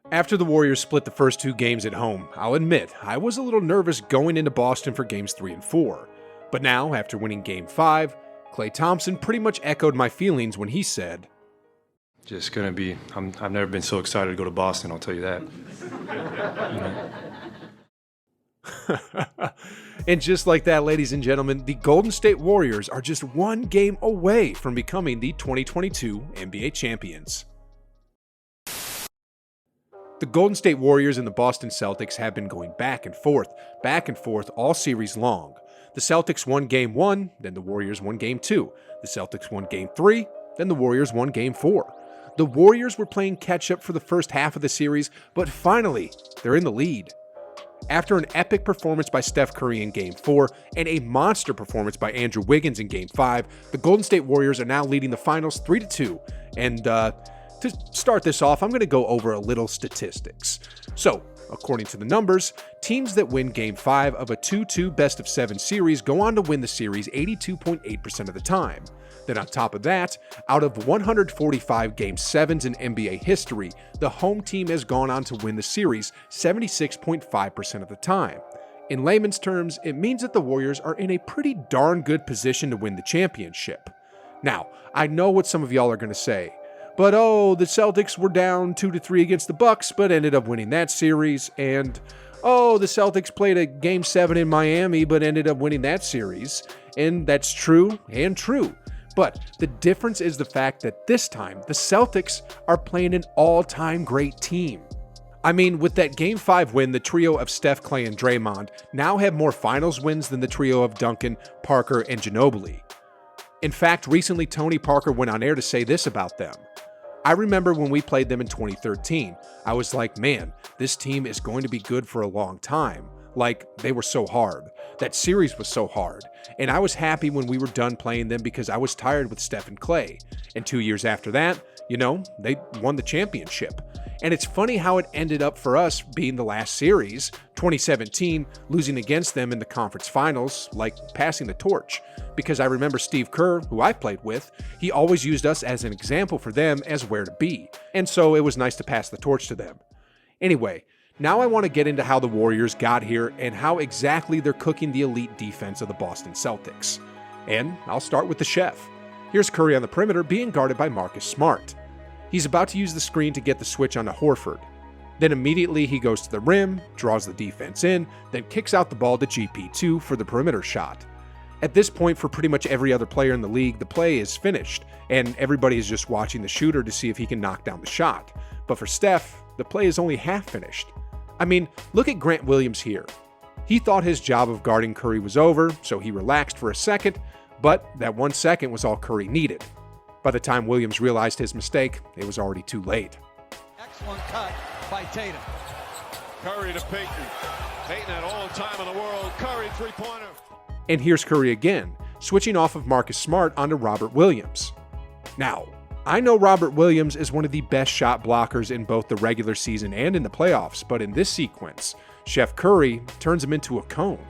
After the Warriors split the first 2 games at home, I'll admit I was a little nervous going into Boston for games 3 and 4. But now, after winning game 5, Klay Thompson pretty much echoed my feelings when he said, Just gonna be, I've never been so excited to go to Boston, I'll tell you that. And just like that, ladies and gentlemen, the Golden State Warriors are just 1 game away from becoming the 2022 NBA champions. The Golden State Warriors and the Boston Celtics have been going back and forth all series long. The Celtics won game 1, then the Warriors won game 2. The Celtics won game 3, then the Warriors won game 4. The Warriors were playing catch-up for the first half of the series, but finally, they're in the lead. After an epic performance by Steph Curry in Game 4 and a monster performance by Andrew Wiggins in Game 5, the Golden State Warriors are now leading the finals 3-2. And to start this off, I'm going to go over a little statistics. So, according to the numbers, teams that win Game 5 of a 2-2 best-of-7 series go on to win the series 82.8% of the time. Then on top of that, out of 145 Game 7s in NBA history, the home team has gone on to win the series 76.5% of the time. In layman's terms, it means that the Warriors are in a pretty darn good position to win the championship. Now, I know what some of y'all are going to say, but the Celtics were down 2-3 against the Bucks, but ended up winning that series, and the Celtics played a Game 7 in Miami, but ended up winning that series, and that's true and true. But the difference is the fact that this time, the Celtics are playing an all-time great team. I mean, with that Game 5 win, the trio of Steph, Klay, and Draymond now have more finals wins than the trio of Duncan, Parker, and Ginobili. In fact, recently Tony Parker went on air to say this about them. I remember when we played them in 2013, I was like, man, this team is going to be good for a long time. Like, they were so hard. That series was so hard. And I was happy when we were done playing them because I was tired with Steph and Klay. And 2 years after that, they won the championship. And it's funny how it ended up for us being the last series, 2017, losing against them in the conference finals, like passing the torch. Because I remember Steve Kerr, who I played with, he always used us as an example for them as where to be. And so it was nice to pass the torch to them. Anyway, now I want to get into how the Warriors got here and how exactly they're cooking the elite defense of the Boston Celtics. And I'll start with the chef. Here's Curry on the perimeter being guarded by Marcus Smart. He's about to use the screen to get the switch onto Horford. Then immediately he goes to the rim, draws the defense in, then kicks out the ball to GP2 for the perimeter shot. At this point, for pretty much every other player in the league, the play is finished, and everybody is just watching the shooter to see if he can knock down the shot. But for Steph, the play is only half finished. I mean, look at Grant Williams here. He thought his job of guarding Curry was over, so he relaxed for a second, but that 1 second was all Curry needed. By the time Williams realized his mistake, it was already too late. Excellent cut by Tatum. Curry to Payton. Payton had all the time in the world. Curry, three-pointer. And here's Curry again, switching off of Marcus Smart onto Robert Williams. Now, I know Robert Williams is one of the best shot blockers in both the regular season and in the playoffs, but in this sequence, Chef Curry turns him into a cone.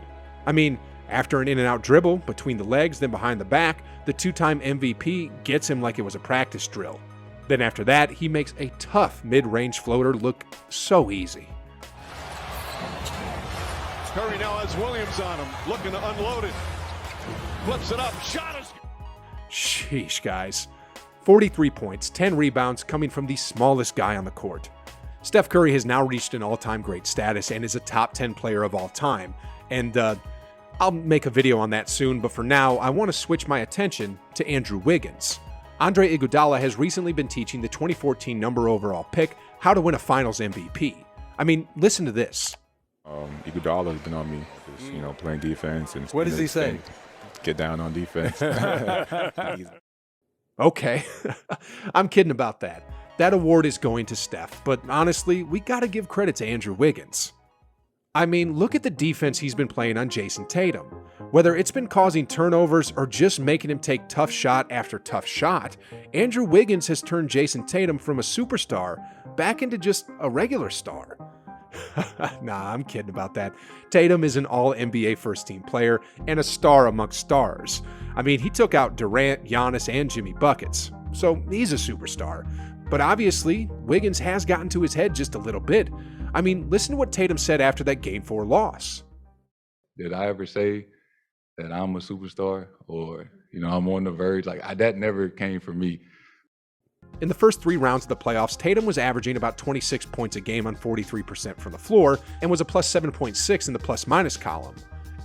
I mean, after an in-and-out dribble between the legs, then behind the back, the 2-time MVP gets him like it was a practice drill. Then after that, he makes a tough mid-range floater look so easy. Curry now has Williams on him, looking to unload it. Flips it up, shot is... Sheesh, guys. 43 points, 10 rebounds coming from the smallest guy on the court. Steph Curry has now reached an all-time great status and is a top 10 player of all time. And I'll make a video on that soon, but for now, I want to switch my attention to Andrew Wiggins. Andre Iguodala has recently been teaching the 2014 number overall pick how to win a finals MVP. I mean, listen to this. Iguodala has been on me, just, playing defense. And what does he say? Get down on defense. Okay, I'm kidding about that. That award is going to Steph, but honestly, we gotta give credit to Andrew Wiggins. I mean, look at the defense he's been playing on Jason Tatum. Whether it's been causing turnovers or just making him take tough shot after tough shot, Andrew Wiggins has turned Jason Tatum from a superstar back into just a regular star. Nah, I'm kidding about that. Tatum is an all-NBA first-team player and a star amongst stars. I mean, he took out Durant, Giannis, and Jimmy Buckets, so he's a superstar. But obviously, Wiggins has gotten to his head just a little bit. I mean, listen to what Tatum said after that Game 4 loss. Did I ever say that I'm a superstar or, I'm on the verge? That never came from me. In the first 3 rounds of the playoffs, Tatum was averaging about 26 points a game on 43% from the floor and was a plus 7.6 in the plus-minus column.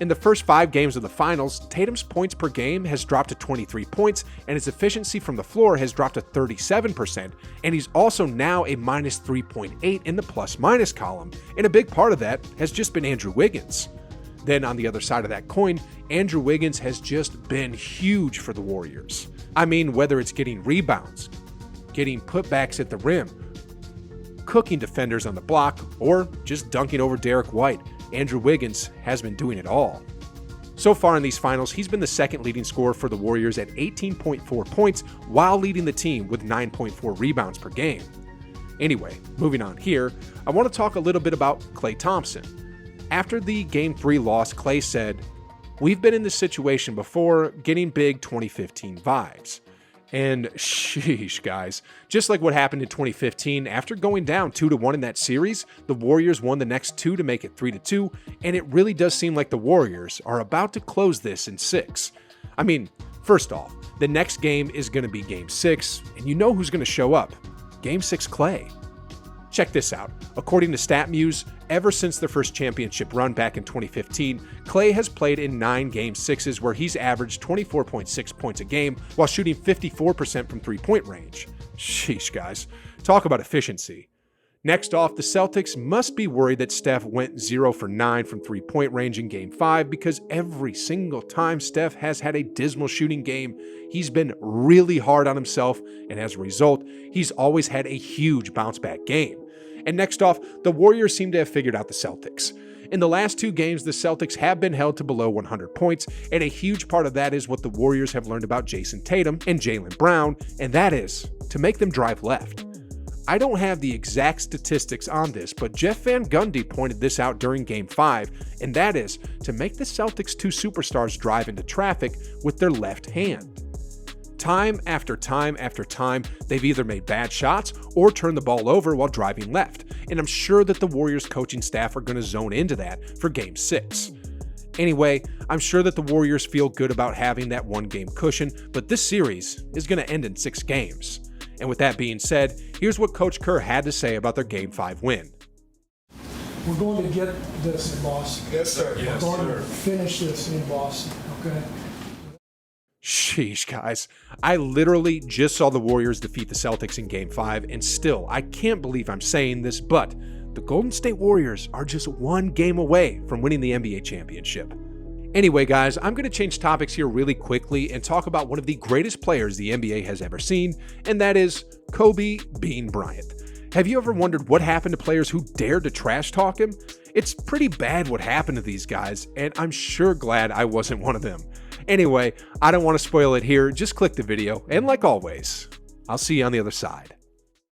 In the first 5 games of the finals, Tatum's points per game has dropped to 23 points, and his efficiency from the floor has dropped to 37%, and he's also now a minus 3.8 in the plus-minus column, and a big part of that has just been Andrew Wiggins. Then on the other side of that coin, Andrew Wiggins has just been huge for the Warriors. I mean, whether it's getting rebounds, getting putbacks at the rim, cooking defenders on the block, or just dunking over Derek White, Andrew Wiggins has been doing it all. So far in these finals, he's been the second leading scorer for the Warriors at 18.4 points while leading the team with 9.4 rebounds per game. Anyway, moving on here, I want to talk a little bit about Klay Thompson. After the Game 3 loss, Klay said, "We've been in this situation before, getting big 2015 vibes." And sheesh, guys, just like what happened in 2015, after going down 2-1 in that series, the Warriors won the next 2 to make it 3-2, and it really does seem like the Warriors are about to close this in 6. I mean, first off, the next game is going to be Game 6, and you know who's going to show up. Game 6 Klay. Check this out. According to StatMuse, ever since their first championship run back in 2015, Klay has played in 9 Game 6s where he's averaged 24.6 points a game while shooting 54% from three-point range. Sheesh, guys. Talk about efficiency. Next off, the Celtics must be worried that Steph went 0 for 9 from three-point range in Game 5 because every single time Steph has had a dismal shooting game, he's been really hard on himself, and as a result, he's always had a huge bounce-back game. And next off, the Warriors seem to have figured out the Celtics. In the last 2 games, the Celtics have been held to below 100 points, and a huge part of that is what the Warriors have learned about Jason Tatum and Jaylen Brown, and that is to make them drive left. I don't have the exact statistics on this, but Jeff Van Gundy pointed this out during Game 5, and that is to make the Celtics' 2 superstars drive into traffic with their left hand. Time after time after time, they've either made bad shots or turned the ball over while driving left, and I'm sure that the Warriors coaching staff are going to zone into that for Game 6. Anyway, I'm sure that the Warriors feel good about having that 1-game cushion, but this series is going to end in 6 games. And with that being said, here's what Coach Kerr had to say about their Game 5 win. We're going to get this in Boston. Yes, sir. We're going to finish this in Boston, okay? Sheesh, guys. I literally just saw the Warriors defeat the Celtics in Game 5, and still, I can't believe I'm saying this, but the Golden State Warriors are just 1 game away from winning the NBA championship. Anyway, guys, I'm going to change topics here really quickly and talk about one of the greatest players the NBA has ever seen, and that is Kobe Bean Bryant. Have you ever wondered what happened to players who dared to trash talk him? It's pretty bad what happened to these guys, and I'm sure glad I wasn't one of them. Anyway, I don't want to spoil it here, just click the video, and like always, I'll see you on the other side.